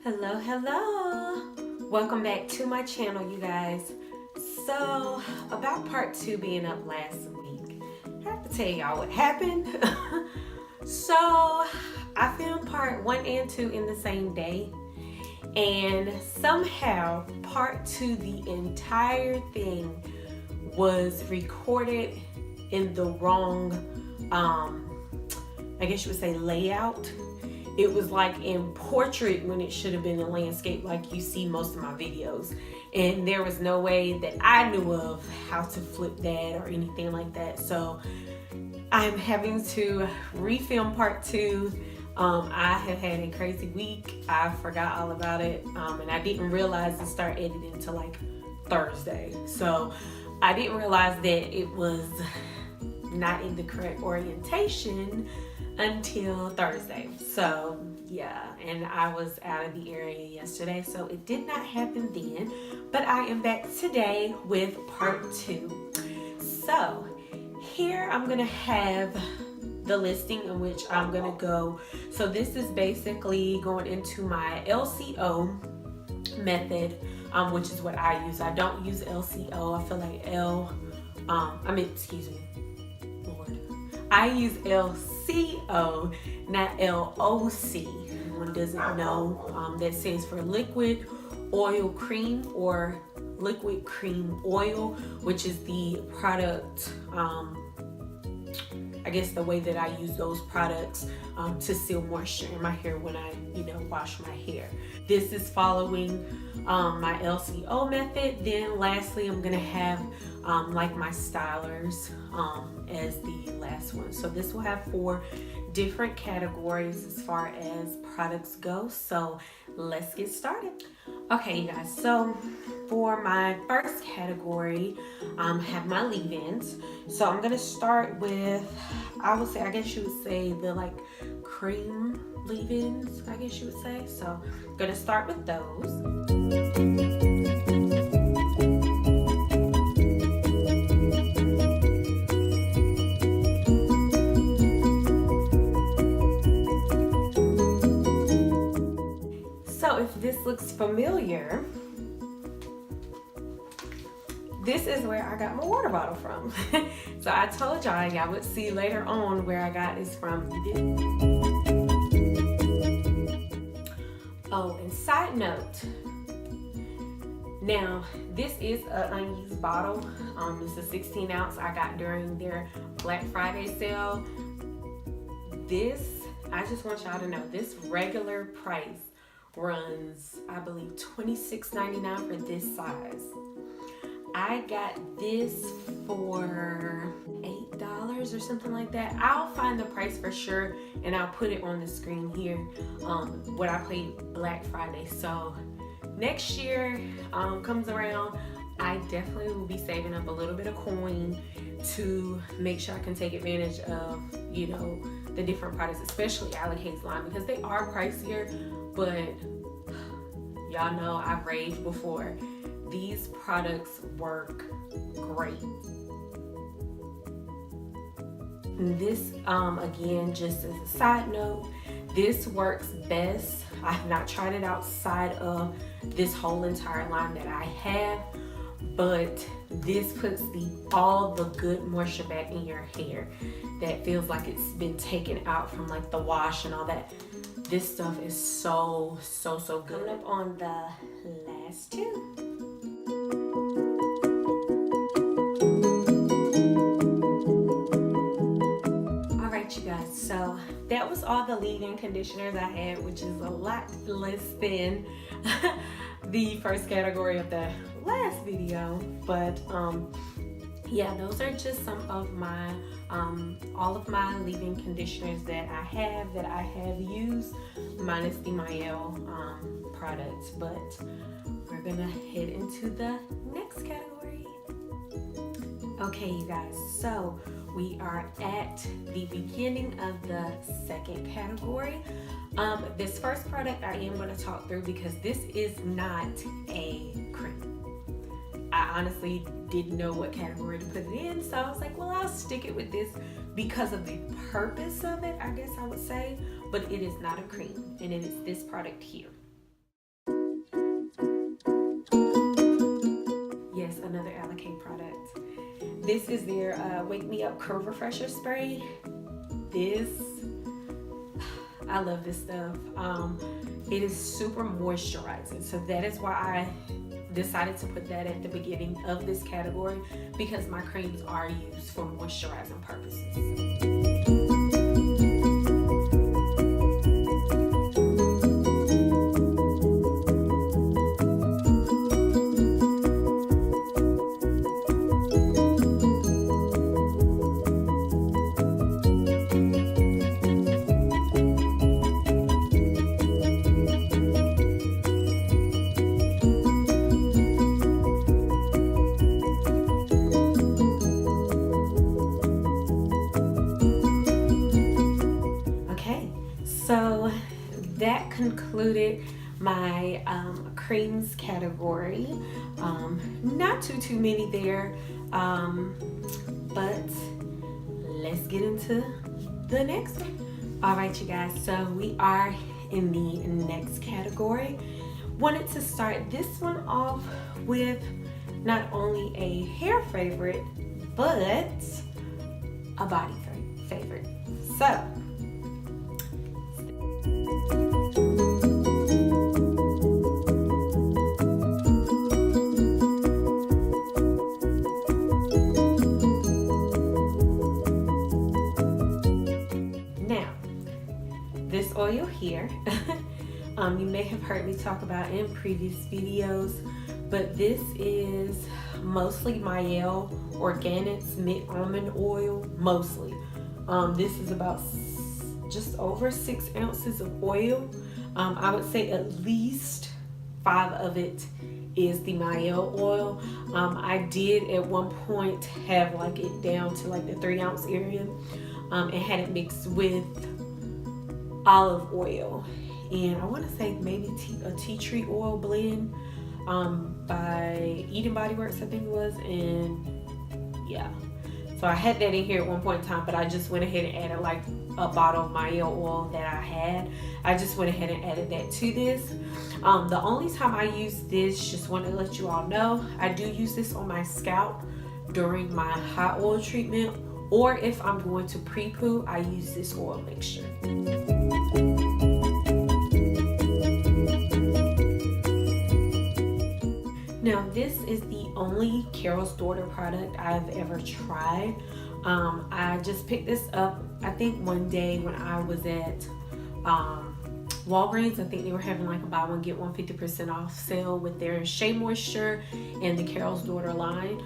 Hello. Welcome back to my channel, you guys. So, about part 2 being up last week, I have to tell y'all what happened. So, I filmed part 1 and 2 in the same day, and somehow part 2, the entire thing was recorded in the wrong, I guess you would say, layout. It was like in portrait when it should have been in landscape, like you see most of my videos. And there was no way that I knew of how to flip that or anything like that. So I'm having to refilm part 2. I have had a crazy week. I forgot all about it. And I didn't realize to start editing until like Thursday. So I didn't realize that it was not in the correct orientation until Thursday. So yeah, and I was out of the area yesterday, so it did not happen then, but I am back today with part 2. So here I'm gonna have the listing in which I'm gonna go. So this is basically going into my LCO method, which is what I use. I don't use LCO. I feel like I use LCO, not LOC. One doesn't know, that stands for liquid oil cream or liquid cream oil, which is the product, I guess the way that I use those products to seal moisture in my hair when I, wash my hair. This is following my LCO method. Then lastly, I'm gonna have like my stylers as the last one. So this will have 4 different categories as far as products go. So let's get started. Okay, you guys, so for my first category, have my leave-ins. So I'm gonna start with, I guess you would say the like cream leave-ins, I guess you would say. So I'm gonna start with those. If this looks familiar, this is where I got my water bottle from. So I told y'all would see later on where I got this from. Oh, and side note, now this is an unused bottle. It's a 16 ounce I got during their Black Friday sale. This, I just want y'all to know, this regular price runs, I believe, $26.99 for this size. I got this for $8 or something like that. I'll find the price for sure and I'll put it on the screen here when I played Black Friday. So next year comes around, I definitely will be saving up a little bit of coin to make sure I can take advantage of, the different products, especially Alakaze line, because they are pricier, but y'all know I've raved before. These products work great. This, again, just as a side note, this works best. I have not tried it outside of this whole entire line that I have, but this puts all the good moisture back in your hair that feels like it's been taken out from like the wash and all that. This stuff is so good. Coming up on the last 2. All right, you guys, so that was all the leave-in conditioners I had, which is a lot less than the first category of the last video, but yeah, those are just some of my all of my leave-in conditioners that I have used, minus the Mielle products. But we're gonna head into the next category. Okay, you guys, so we are at the beginning of the second category. This first product I am going to talk through because this is not a cream. I honestly didn't know what category to put it in, so I was like, well, I'll stick it with this because of the purpose of it, I guess I would say, but it is not a cream, and it is this product here. another Alikay product. This is their Wake Me Up Curl Refresher Spray. I love this stuff. It is super moisturizing, so that is why I decided to put that at the beginning of this category, because my creams are used for moisturizing purposes. So that concluded my creams category. Not too many there, but let's get into the next one. All right, you guys, so we are in the next category. Wanted to start this one off with not only a hair favorite, but a body favorite. So this oil here, you may have heard me talk about in previous videos, but this is mostly Mielle Organics Mint Almond Oil, mostly. This is about just over 6 ounces of oil. I would say at least 5 of it is the Mielle oil. I did at one point have like it down to like the 3 ounce area, and had it mixed with olive oil, and I want to say maybe a tea tree oil blend by Eden Body Works, I think it was. And yeah, so I had that in here at one point in time, but I just went ahead and added like a bottle of Mielle oil that I had. I just went ahead and added that to this. The only time I use this, just want to let you all know, I do use this on my scalp during my hot oil treatment, or if I'm going to pre-poo, I use this oil mixture. Now, this is the only Carol's Daughter product I've ever tried. I just picked this up, I think one day when I was at Walgreens. I think they were having like a buy one get one 50% off sale with their Shea Moisture and the Carol's Daughter line.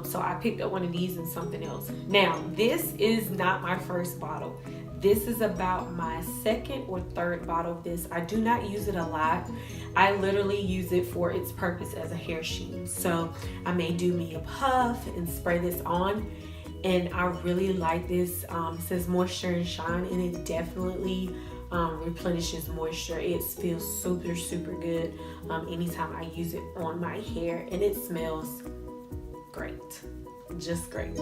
So I picked up one of these and something else. Now, this is not my first bottle. This is about my second or third bottle of this. I do not use it a lot. I literally use it for its purpose as a hair sheen. So I may do me a puff and spray this on. And I really like this. It says moisture and shine, and it definitely replenishes moisture. It feels super good anytime I use it on my hair, and it smells great, just great.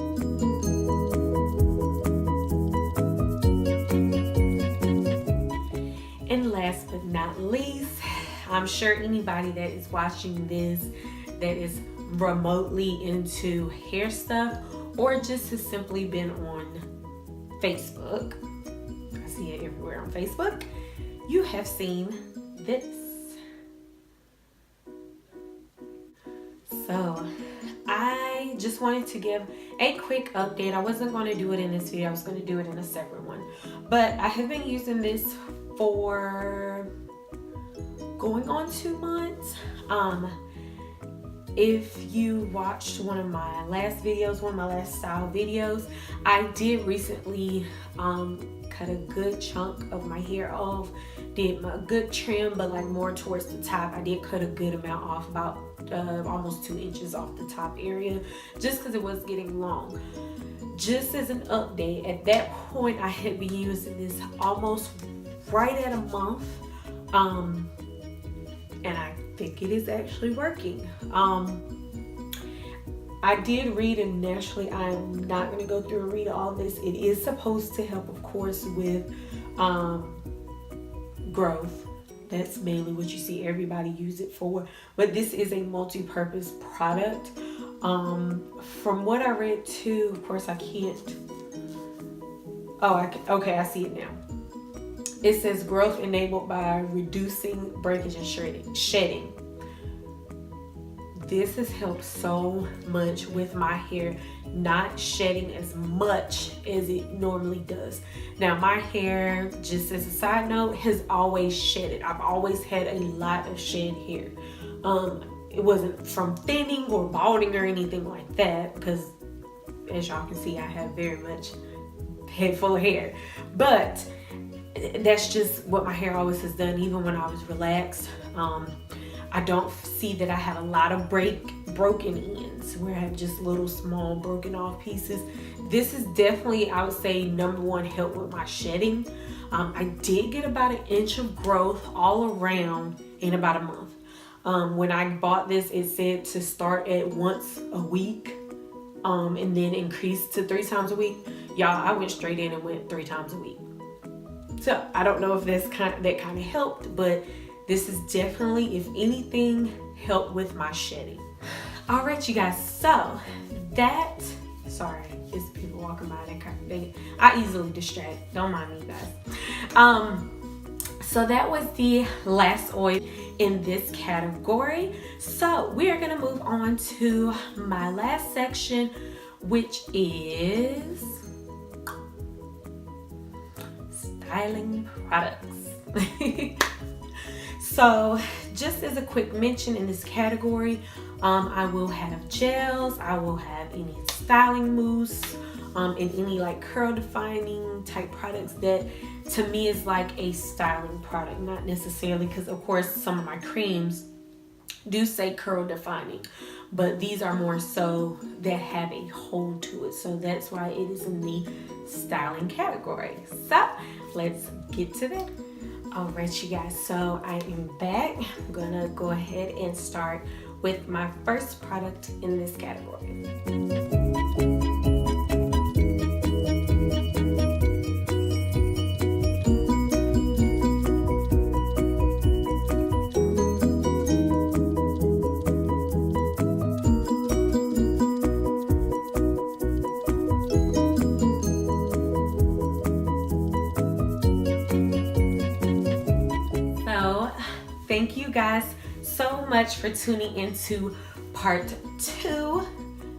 And last but not least, I'm sure anybody that is watching this that is remotely into hair stuff, or just has simply been on Facebook, I see it everywhere on Facebook, you have seen this. So I just wanted to give a quick update. I wasn't going to do it in this video, I was going to do it in a separate one, but I have been using this for going on 2 months. If you watched one of my last videos, one of my last style videos, I did recently cut a good chunk of my hair off. Did a good trim, but like more towards the top. I did cut a good amount off, about almost 2 inches off the top area, just because it was getting long. Just as an update, at that point I had been using this almost right at a month, and I think it is actually working. I did read, and naturally I'm not going to go through and read all this. It is supposed to help, of course, with growth. That's mainly what you see everybody use it for, but this is a multi-purpose product. From what I read too, of course I can't. Okay, I see it now. It says growth enabled by reducing breakage and shedding. This has helped so much with my hair not shedding as much as it normally does. Now my hair, just as a side note, has always shedded. I've always had a lot of shed hair. It wasn't from thinning or balding or anything like that, because as y'all can see, I have very much head full of hair. But that's just what my hair always has done, even when I was relaxed. I don't see that I have a lot of broken ends where I have just little small broken off pieces. This is definitely, I would say, number one help with my shedding. I did get about 1 inch of growth all around in about a month. When I bought this, it said to start at once a week and then increase to 3 times a week. Y'all, I went straight in and went 3 times a week. So I don't know if that kind of helped, but this is definitely, if anything, helped with my shedding. All right, you guys. So sorry, it's people walking by. I easily distract. Don't mind me, guys. So that was the last oil in this category. So we are gonna move on to my last section, which is styling products. So just as a quick mention in this category, I will have gels, I will have any styling mousse, and any like curl defining type products that to me is like a styling product, not necessarily, because of course some of my creams do say curl defining, but these are more so that have a hold to it, so that's why it is in the styling category. So let's get to that. All right, you guys, so I am back. I'm gonna go ahead and start with my first product in this category. Thank you guys so much for tuning into part 2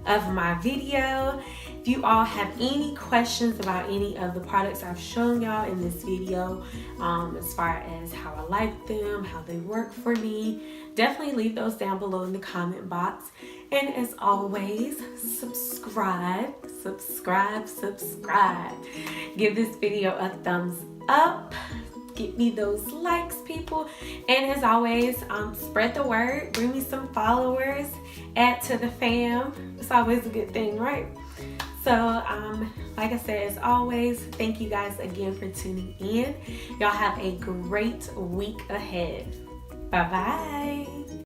of my video. If you all have any questions about any of the products I've shown y'all in this video, as far as how I like them, how they work for me, definitely leave those down below in the comment box. And as always, subscribe. Give this video a thumbs up. Get me those likes, people. And as always, spread the word, bring me some followers, add to the fam. It's always a good thing, right? So like I said, as always, thank you guys again for tuning in. Y'all have a great week ahead. Bye bye.